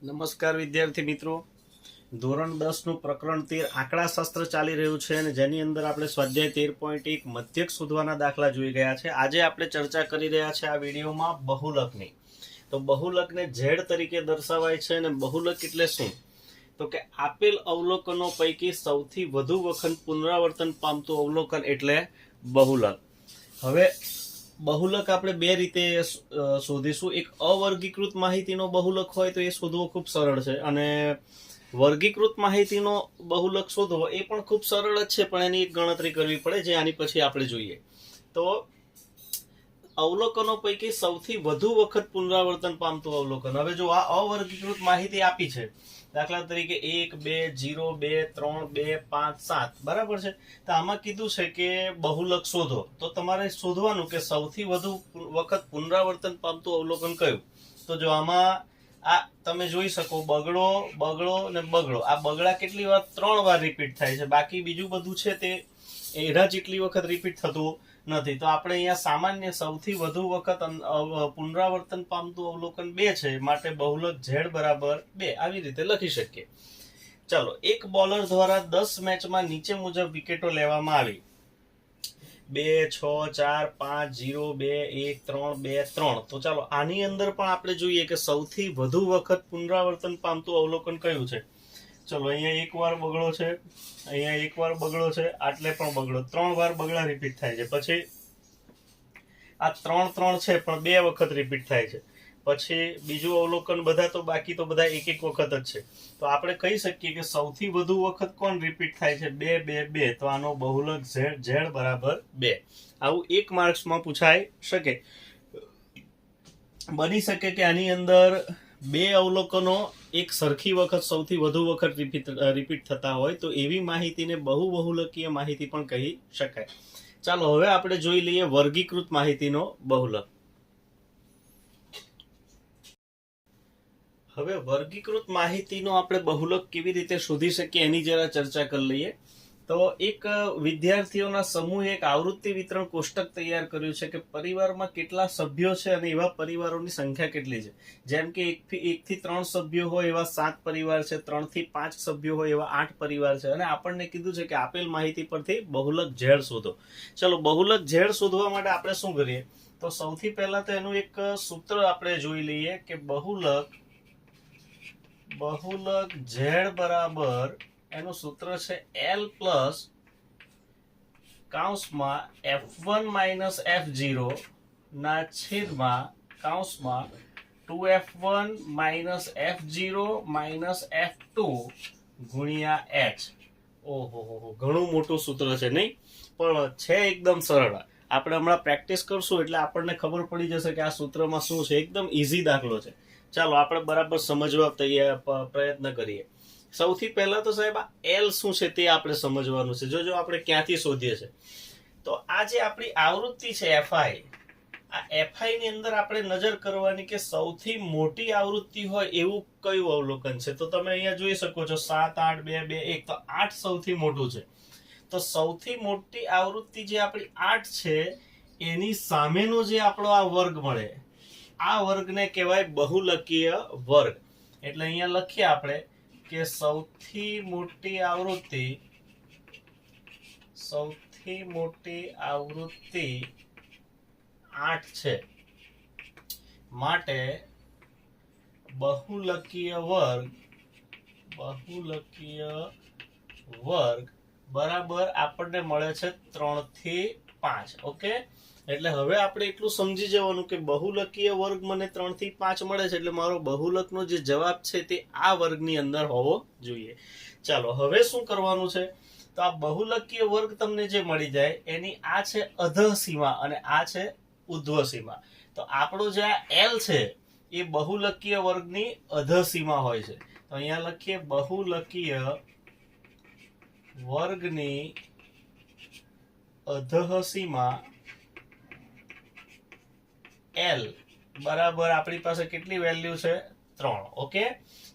નમસ્કાર વિદ્યાર્થી મિત્રો, ધોરણ 10 નું પ્રકરણ 13 આંકડાશાસ્ત્ર ચાલી રહ્યું છે અને જેની અંદર આપણે સ્વાધ્યાય 13.1 મધ્યક શોધવાના દાખલા જોઈ ગયા છે. આજે આપણે ચર્ચા કરી રહ્યા છે આ વિડીયોમાં બહુલકની. તો બહુલકને ઝેડ તરીકે દર્શાવાય છે અને બહુલક એટલે શું? તો કે આપેલ અવલોકનો પૈકી સૌથી વધુ વખત પુનરાવર્તન પામતું અવલોકન એટલે બહુલક. હવે બહુલક આપણે બે રીતે શોધીશું. એક અવર્ગીકૃત માહિતીનો બહુલક હોય તો એ શોધવો ખૂબ સરળ છે, અને વર્ગીકૃત માહિતીનો બહુલક શોધવો એ પણ ખૂબ સરળ જ છે, પણ એની એક ગણતરી કરવી પડે જે આની પછી આપણે જોઈએ. તો અવલોકનો પૈકી સૌથી વધુ વખત પુનરાવર્તન પામતું અવલોકન. હવે જો આ અવર્ગીકૃત માહિતી આપી છે, દાખલા તરીકે 1 2 0 2 3 2 5 7, બરાબર છે. તો આમાં કીધું છે કે બહુલક શોધો, તો તમારે શોધવાનું કે સૌથી વધુ વખત પુનરાવર્તન પામતું અવલોકન કયું. તો જો આમાં આ તમે જોઈ શકો, બગડો બગડો ને બગડો, આ બગડા કેટલી વાર? 3 વાર રિપીટ થાય છે. બાકી બીજું બધું છે તે એના જેટલી વખત રિપીટ થતું નથી. તો આપણે અહીંયા સામાન્ય સૌથી વધુ વખત પુનરાવર્તન પામતું અવલોકન 2 છે, માટે બહુલક ઝેડ બરાબર 2 આવી રીતે લખી શકીએ. ચાલો, એક બોલર દ્વારા 10 મેચમાં નીચે મુજબ વિકેટો લેવામાં આવી: 2 6 4 5 0 2 1 3 2 3. તો ચાલો આની અંદર પણ આપણે જોઈએ કે સૌથી વધુ વખત પુનરાવર્તન પામતું અવલોકન કયું છે. ચલો, અહીંયા એક વાર બગડો છે, અહીંયા એક વાર બગડો છે, આટલે પણ બગડો, 3 વાર બગડા રિપીટ થાય છે. પછી આ 3 3 છે પણ 2 વખત રિપીટ થાય છે. પછી બીજું અવલોકન બધા તો બાકી તો બધા એક એક વખત જ છે. તો આપણે કહી શકીએ કે સૌથી વધુ વખત કોણ રિપીટ થાય છે? 2 2 2. તો આનો બહુલક ઝેડ બરાબર 2. આવું 1 માર્ક્સમાં પૂછાઈ શકે. બની શકે કે આની અંદર 2 અવલોકનો એક સરખી વખત સૌથી વધુ વખત રિપીટ થતા હોય, તો એવી માહિતીને બહુબહુલકીય માહિતી પણ કહી શકાય. ચાલો હવે આપણે જોઈ લઈએ વર્ગીકૃત માહિતીનો બહુલક. હવે વર્ગીકૃત માહિતીનો આપણે બહુલક કેવી રીતે શોધી શકીએ એની જરા ચર્ચા કરી લઈએ. તો એક વિદ્યાર્થીઓના સમૂહે એક આવૃત્તિ વિતરણ કોષ્ટક તૈયાર કર્યું છે કે પરિવારમાં કેટલા સભ્યો છે અને એવા પરિવારોની સંખ્યા કેટલી છે. જેમ કે 1 થી 3 સભ્યો હોય એવા 7 પરિવાર છે, 3 થી 5 સભ્યો હોય એવા 8 પરિવાર છે, અને આપણને કીધું છે કે આપેલ માહિતી પરથી બહુલક ઝેડ શોધો. ચલો, બહુલક ઝેડ શોધવા માટે આપણે શું કરીએ? તો સૌથી પહેલા તો એનું એક સૂત્ર આપણે જોઈ લઈએ કે બહુલક ઝેડ બરાબર, એનું સૂત્ર છે L પ્લસ કૌંસમાં F1 માઇનસ F0 ના છેદમાં કૌંસમાં 2F1 minus F0 minus F2 ગુણ્યા H. ઓહો, ઘણું મોટું સૂત્ર છે નહીં, પણ છે એકદમ સરળ. આપણે હમણાં પ્રેક્ટિસ કરશું એટલે આપણને ખબર પડી જશે કે આ સૂત્રમાં શું છે. એકદમ ઈઝી દાખલો છે. ચાલો આપણે બરાબર સમજવા પ્રયત્ન કરીએ. સૌથી પહેલા તો સાહેબ આ L શું છે તે આપણે સમજવાનું છે. જો આપણે ક્યાંથી શોધીએ છે, તો આ જે આપણી આવૃત્તિ છે FI, આ FI ની અંદર આપણે નજર કરવાની કે સૌથી મોટી આવૃત્તિ હોય એવું કયું અવલોકન છે. તો તમે અહીંયા જોઈ શકો છો 7 8 2 2 1. તો 8 સૌથી મોટું છે. તો સૌથી મોટી આવૃત્તિ જે આપણી 8 છે એની સામેનો જે આપણો આ વર્ગ મળે, આ વર્ગને કહેવાય બહુલકીય વર્ગ. એટલે અહીંયા લખીએ આપણે કે સૌથી મોટી આવૃત્તિ 8 છે, માટે બહુલકીય વર્ગ બરાબર આપણને મળે છે 3 થી 5. ઓકે, એટલે હવે આપણે એટલું સમજી જવાનું કે બહુલકીય વર્ગ મને 3 થી 5 મળે છે, એટલે મારો બહુલકનો જે જવાબ છે તે આ વર્ગની અંદર હોવો જોઈએ. ચાલો હવે શું કરવાનું છે? તો આ બહુલકીય વર્ગ તમને જે મળી જાય એની આ છે અધઃ સીમા અને આ છે ઉધ્વ સીમા. તો આપણો જે આ L છે એ બહુલકીય વર્ગની અધઃ સીમા હોય છે. તો અહીંયા લખીએ બહુલકીય વર્ગની અધઃ સીમા L બરાબર આપણી પાસે કેટલી વેલ્યુ છે? 3. ઓકે,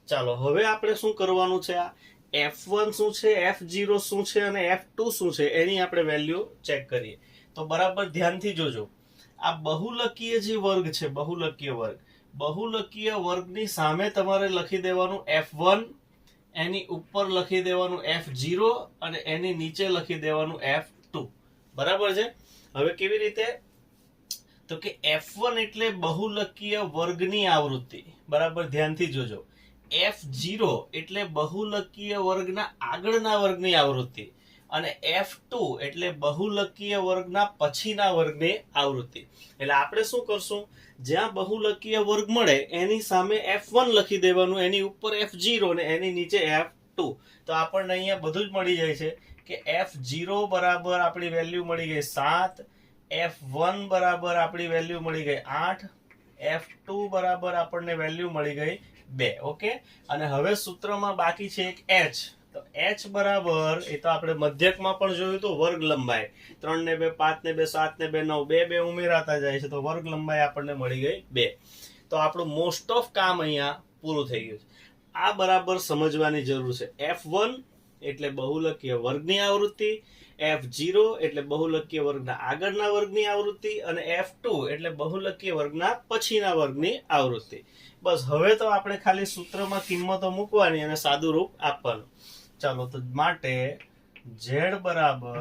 ચાલો હવે આપણે શું કરવાનું છે? આ F1 શું છે, F0 શું છે અને F2 શું છે એની આપણે વેલ્યુ ચેક કરીએ. તો બરાબર ધ્યાનથી જોજો. આ બહુલકીય જે વર્ગ છે, બહુલકીય વર્ગ બહુલકીય વર્ગની સામે તમારે લખી દેવાનું F1, એની ઉપર લખી દેવાનું F0 અને એની નીચે લખી દેવાનું F2. બરાબર છે? હવે કેવી રીતે? તો કે F1 એટલે બહુલકીય વર્ગની આવૃત્તિ. બરાબર, ધ્યાનથી જોજો. F0 એટલે બહુલકીય વર્ગના આગળના વર્ગની આવૃત્તિ અને F2 એટલે બહુલકીય વર્ગના પછીના વર્ગની આવૃત્તિ. એટલે આપણે શું કરશું? જ્યાં બહુલકીય વર્ગ મળે એની સામે F1 લખી દેવાનું, એની ઉપર F0 ને એની નીચે F2. તો આપણને અહીંયા બધું જ મળી જાય છે કે F0 બરાબર આપણી વેલ્યુ મળી ગઈ 7, F1 બરાબર આપણી વેલ્યુ મળી ગઈ 8, F2 બરાબર આપણને વેલ્યુ મળી ગઈ 2. ઓકે, અને હવે સૂત્રમાં બાકી છે એક H. તો H બરાબર, એ તો આપણે મધ્યકમાં પણ જોયું તો વર્ગ લંબાઈ. 3 ને 2 5 ને 2 7 ને 2 9, 2 ઉમેરાતા જાય છે તો વર્ગ લંબાઈ આપણને મળી ગઈ 2. તો આપણું મોસ્ટ ઓફ કામ અહીંયા પૂરું થઈ ગયું છે. આ બરાબર સમજવાની જરૂર છે. F1 એટલે બહુલકીય વર્ગની આવૃત્તિ, F0 એટલે બહુલકીય વર્ગના આગળના વર્ગની આવૃત્તિ અને F2 એટલે બહુલકીય વર્ગના પછીના વર્ગની આવૃત્તિ. બસ, હવે તો આપણે ખાલી સૂત્રમાં કિંમતો મૂકવાની અને સાદું રૂપ આપવાનું. ચાલો, તો માટે Z બરાબર,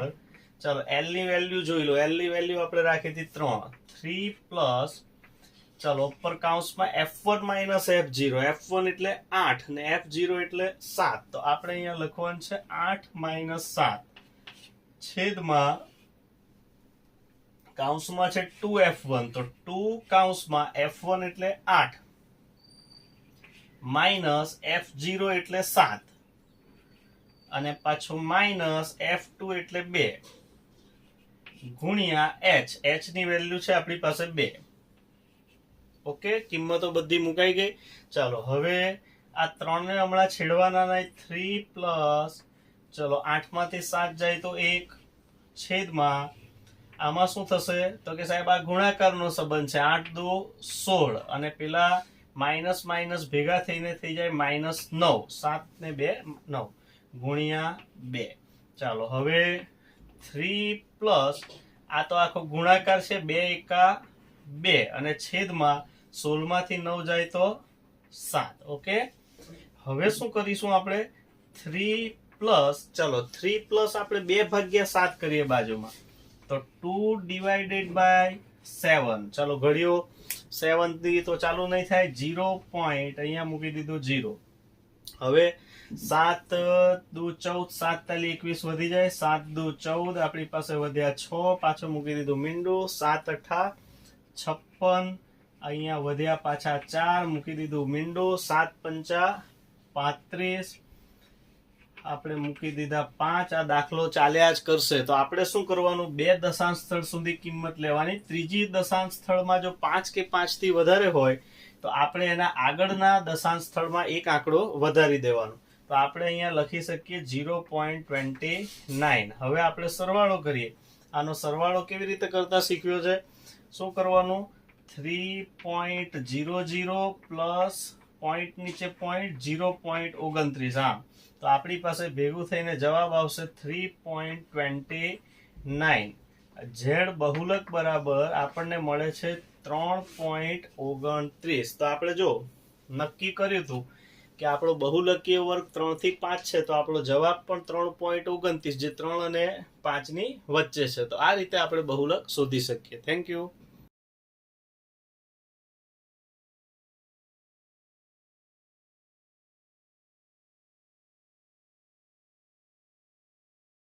ચાલો L ની વેલ્યુ જોઈ લો. L ની વેલ્યુ આપણે રાખી હતી 3 પ્લસ, ચાલો ઉપર કૌંસમાં F1 માઇનસ F0. F1 એટલે 8 ને F0 એટલે 7. તો આપણે અહીંયા લખવાનું છે 8 માઇનસ 7 છેદમાં કૌંસમાં છે 2F1. તો 2 કૌંસમાં F1 એટલે 8 માઇનસ F0 એટલે 7 અને પાછું માઇનસ F2 એટલે 2 ગુણ્યા H. H ની વેલ્યુ છે આપણી પાસે 2. ઓકે, કિંમતો બધી મુકાઈ ગઈ. ચાલો, હવે આ 3 ને હમણાં છેડવાના નહીં. 3 પ્લસ, ચલો 8 માંથી 7 જાય તો 1 છેદમાં આમાં શું થશે? તો કે સાહેબ આ ગુણાકારનો સંબંધ છે. 8 દુ 16 અને પેલા માઇનસ માઇનસ ભેગા થઈને થઈ જાય -9. 7 ને 2 9 ગુણ્યા 2. ચાલો, હવે 3 પ્લસ, આ તો આખો ગુણાકાર છે, 2 એકા 2 અને છેદમાં 16 માંથી 9 જાય તો 7. ઓકે, હવે શું કરીશું આપણે? 3 પ્લસ, ચાલો 3 પ્લસ આપણે 2/7 કરીએ બાજુમાં, તો 2 ડિવાઇડેડ બાય 7. ચાલો ઘડીઓ 7 થી તો ચાલુ નહીં થાય. 0 પોઈન્ટ અહીંયા મૂકી દીધું 0. હવે 7 દુ 14, 7 તાલી 21 વધી જાય. 7 દુ 14, આપણી પાસે વધ્યા 6, પાછું મૂકી દીધું મીંડું. 7 8 56, અહીંયા વધ્યા પાછા 4, મૂકી દીધું મીંડું. 7 5 35, આપણે મૂકી દીધા 5. આ દાખલો ચાલ્યા જ કરશે. તો આપણે શું કરવાનું? 2 દશાંશ સ્થળ સુધી કિંમત લેવાની. ત્રીજી દશાંશ સ્થળમાં જો 5 કે 5 થી વધારે હોય તો આપણે એના આગળના દશાંશ સ્થળમાં એક આંકડો વધારી દેવાનો. તો આપણે અહીંયા લખી શકીએ 0.29. હવે આપણે સરવાળો કરીએ. આનો સરવાળો કેવી રીતે કરતા શીખ્યો છે? શું કરવાનું? 3.00 પ્લસ પોઈન્ટ નીચે પોઈન્ટ 0.29. હા, તો આપણી પાસે ભેગું થઈને જવાબ આવશે 3.29. Z બહુલક બરાબર આપણને મળે છે 3.29. તો આપણે જો નક્કી કર્યું હતું કે આપણો બહુલકીય વર્ગ 3 થી 5 છે, તો આપણો જવાબ પણ 3.29, જે 3 અને 5 ની વચ્ચે છે. તો આ રીતે આપણે બહુલક શોધી શકીએ. Thank you.